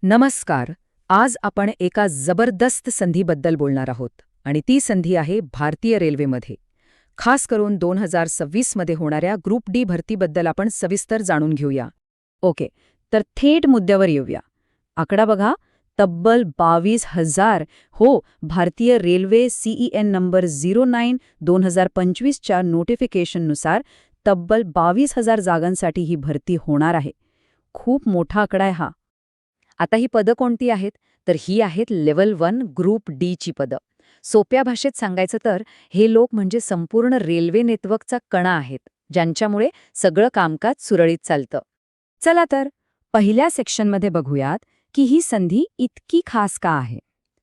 नमस्कार. आज आपण एका जबरदस्त संधीबद्दल बोलणार आहोत आणि ती संधी आहे भारतीय रेल्वेमध्ये. खास करून 2026 मध्ये होणाऱ्या ग्रुप डी भरतीबद्दल आपण सविस्तर जाणून घेऊया. ओके, तर थेट मुद्द्यावर येऊया. आकडा बघा, तब्बल 22,000. हो, भारतीय रेल्वे CEN नंबर 09/2025 च्या नोटिफिकेशननुसार तब्बल 22,000 जागांसाठी ही भरती होणार आहे. खूप मोठा आकडा आहे हा. आता ही पदं कोणती आहेत? तर ही आहेत लेव्हल 1 ग्रुप डी ची पदं. सोप्या भाषेत सांगायचं तर हे लोक म्हणजे संपूर्ण रेल्वे नेटवर्कचा कणा आहेत, ज्यांच्यामुळे सगळं कामकाज सुरळीत चालतं. चला तर पहिल्या सेक्शनमध्ये बघूयात की ही संधी इतकी खास का आहे.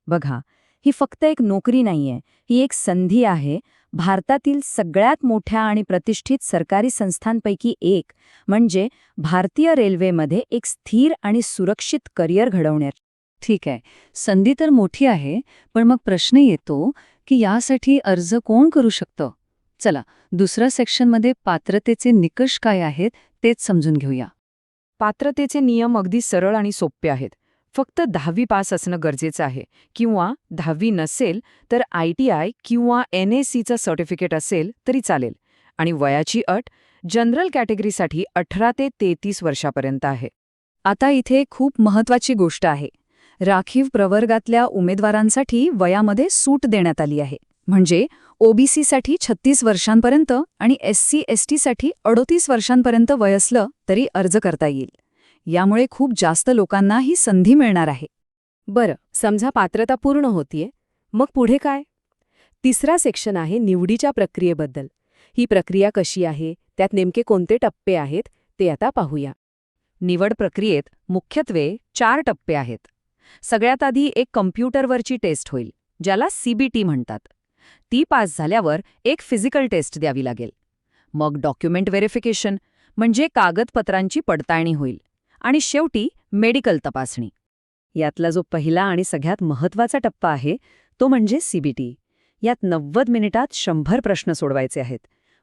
बघा, ही फक्त एक नोकरी नाहीये, ही एक संधी आहे भारतातील सगळ्यात मोठ्या आणि प्रतिष्ठित सरकारी संस्थांपैकी एक म्हणजे भारतीय रेल्वेमध्ये एक स्थिर आणि सुरक्षित करिअर घडवण्यात. ठीक आहे, संधी तर मोठी आहे, पण मग प्रश्न येतो की यासाठी अर्ज कोण करू शकतं? चला, दुसऱ्या सेक्शनमध्ये पात्रतेचे निकष काय आहेत तेच समजून घेऊया. पात्रतेचे नियम अगदी सरळ आणि सोपे आहेत. फक्त 10वी पास असणं गरजेचं आहे, किंवा 10वी नसेल तर ITI किंवा NACचं सर्टिफिकेट असेल तरी चालेल. आणि वयाची अट जनरल कॅटेगरीसाठी 18 ते 33 वर्षापर्यंत आहे. आता इथे खूप महत्वाची गोष्ट आहे. राखीव प्रवर्गातल्या उमेदवारांसाठी वयामध्ये सूट देण्यात आली आहे. म्हणजे OBCसाठी 36 वर्षांपर्यंत आणि SC/STसाठी 38 वर्षांपर्यंत वय असलं तरी अर्ज करता येईल. यामुळे खूप जास्त लोकांना ही संधी मिळणार आहे. बरं, समजा पात्रता पूर्ण होतीये, मग पुढे काय? तिसरा सेक्शन आहे निवडीच्या प्रक्रियेबद्दल. ही प्रक्रिया कशी आहे, त्यात नेमके कोणते टप्पे आहेत ते आता पाहूया. निवड प्रक्रियेत मुख्यत्वे 4 टप्पे आहेत. सगळ्यात आधी एक कम्प्युटरवरची टेस्ट होईल, ज्याला CBT म्हणतात. ती पास झाल्यावर एक फिजिकल टेस्ट द्यावी लागेल. मग डॉक्युमेंट व्हेरिफिकेशन म्हणजे कागदपत्रांची पडताळणी होईल. आणि शेवटी मेडिकल तपासणी. यातला जो पहिला आणि सगळ्यात महत्त्वाचा टप्पा आहे तो म्हणजे CBT. यात 90 मिनिटात 100 प्रश्न सोडवायचे आहेत.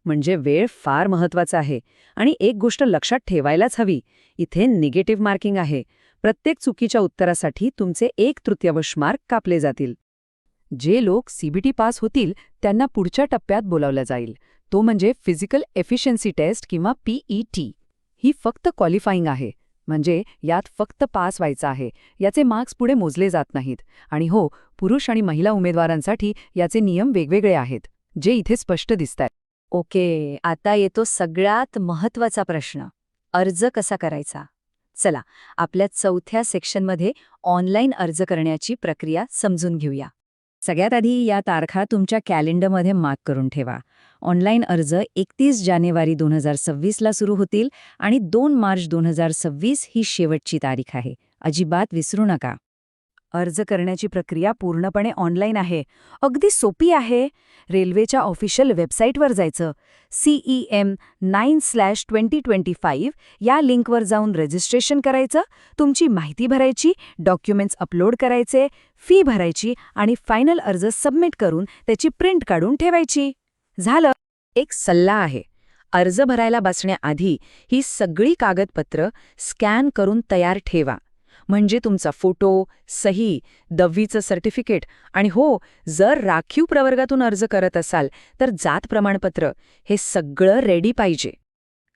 म्हणजे वेळ फार महत्त्वाचा आहे. आणि एक गोष्ट लक्षात ठेवायलाच हवी, इथे निगेटिव्ह मार्किंग आहे. प्रत्येक चुकीच्या उत्तरासाठी तुमचे 1/3 मार्क कापले जातील. जे लोक CBT पास होतील त्यांना पुढच्या टप्प्यात बोलावलं जाईल. तो म्हणजे फिजिकल एफिशियन्सी टेस्ट किंवा PET. ही फक्त क्वालिफाईंग आहे. म्हणजे यात फक्त पास व्हायचं आहे, याचे मार्क्स पुढे मोजले जात नाहीत. आणि हो, पुरुष आणि महिला उमेदवारांसाठी याचे नियम वेगवेगळे आहेत, जे इथे स्पष्ट दिसतात. ओके, आता येतो सगळ्यात महत्त्वाचा प्रश्न. अर्ज कसा करायचा? चला, आपल्या चौथ्या सेक्शनमध्ये ऑनलाईन अर्ज करण्याची प्रक्रिया समजून घेऊया. सगळ्यात आधी या तारखा तुमच्या कॅलेंडरमध्ये मार्क करून ठेवा. ऑनलाईन अर्ज 31 जानेवारी 2026 ला सुरू होतील आणि 2 मार्च 2026 ही शेवटची तारीख आहे. अजिबात विसरू नका. अर्ज करण्याची प्रक्रिया पूर्णपणे ऑनलाईन आहे. अगदी सोपी आहे. रेल्वेच्या ऑफिशियल वेबसाईटवर जायचं. CEM9/2025 या लिंकवर जाऊन रजिस्ट्रेशन करायचं, तुमची माहिती भरायची, डॉक्युमेंट्स अपलोड करायचे, फी भरायची आणि फायनल अर्ज सबमिट करून त्याची प्रिंट काढून ठेवायची. झालं. एक सल्ला आहे, अर्ज भरायला बसण्याआधी ही सगळी कागदपत्र स्कॅन करून तयार ठेवा. म्हणजे तुमचा फोटो, सही, 10वीचं सर्टिफिकेट आणि हो, जर राखीव प्रवर्गातून अर्ज करत असाल तर जात प्रमाणपत्र, हे सगळं रेडी पाहिजे.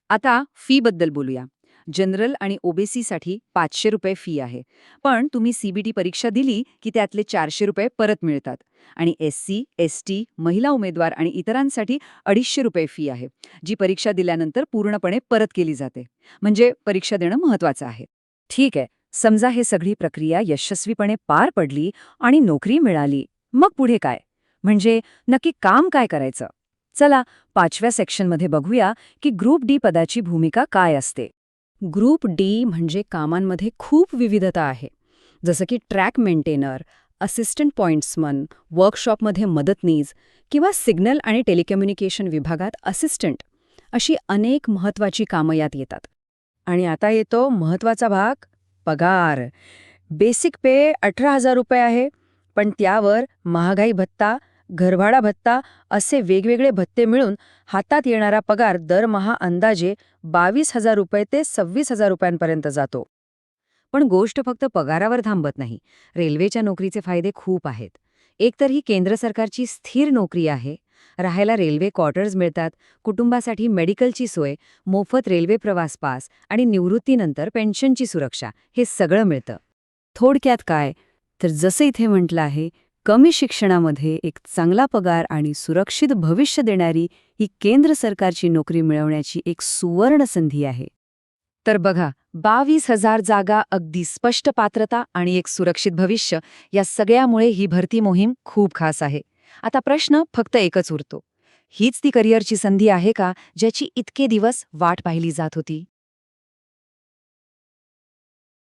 आता फीबद्दल बोलूया. जनरल आणि OBCसाठी 500 रुपये फी आहे. पण तुम्ही CBT परीक्षा दिली की त्यातले 400 रुपये परत मिळतात. आणि SC/ST, महिला उमेदवार आणि इतरांसाठी 250 रुपये फी आहे, जी परीक्षा दिल्यानंतर पूर्णपणे परत केली जाते. म्हणजे परीक्षा देणं महत्त्वाचं आहे. ठीक आहे, समजा हे सगळी प्रक्रिया यशस्वीपणे पार पडली आणि नोकरी मिळाली. मग पुढे काय? म्हणजे नक्की काम काय करायचं? चला, 5व्या सेक्शनमध्ये बघूया की ग्रुप डी पदाची भूमिका काय असते. ग्रुप डी म्हणजे कामांमध्ये खूप विविधता आहे. जसं की ट्रॅक मेंटेनर, असिस्टंट पॉइंट्समन, वर्कशॉपमध्ये मदतनीस किंवा सिग्नल आणि टेलिकम्युनिकेशन विभागात असिस्टंट, अशी अनेक महत्त्वाची कामं यात येतात. आणि आता येतो महत्त्वाचा भाग, पगार. बेसिक पे 18,000 रुपये आहे, पण त्यावर महागाई भत्ता, घरभाडा भत्ता असे वेगवेगळे भत्ते मिळून हातात येणारा पगार दरमहा अंदाजे 22,000 रुपये ते 26,000 रुपयांपर्यंत जातो. पण गोष्ट फक्त पगारावर थांबत नाही. रेल्वेच्या नोकरीचे फायदे खूप आहेत. एक तर ही केंद्र सरकारची स्थिर नोकरी आहे. राहायला रेल्वे क्वार्टर्स मिळतात, कुटुंबासाठी मेडिकलची सोय, मोफत रेल्वे प्रवास पास आणि निवृत्तीनंतर पेन्शनची सुरक्षा हे सगळं मिळतं. थोडक्यात काय तर जसं इथे म्हटलं आहे, कमी शिक्षणामध्ये एक चांगला पगार आणि सुरक्षित भविष्य देणारी ही केंद्र सरकारची नोकरी मिळवण्याची एक सुवर्ण संधी आहे. तर बघा, 22,000 जागा, अगदी स्पष्ट पात्रता आणि एक सुरक्षित भविष्य, या सगळ्यामुळे ही भरती मोहीम खूप खास आहे. आता प्रश्न फक्त एकच उरतो. हीच ती करिअरची संधी आहे का, ज्याची इतके दिवस वाट पाहिली जात होती?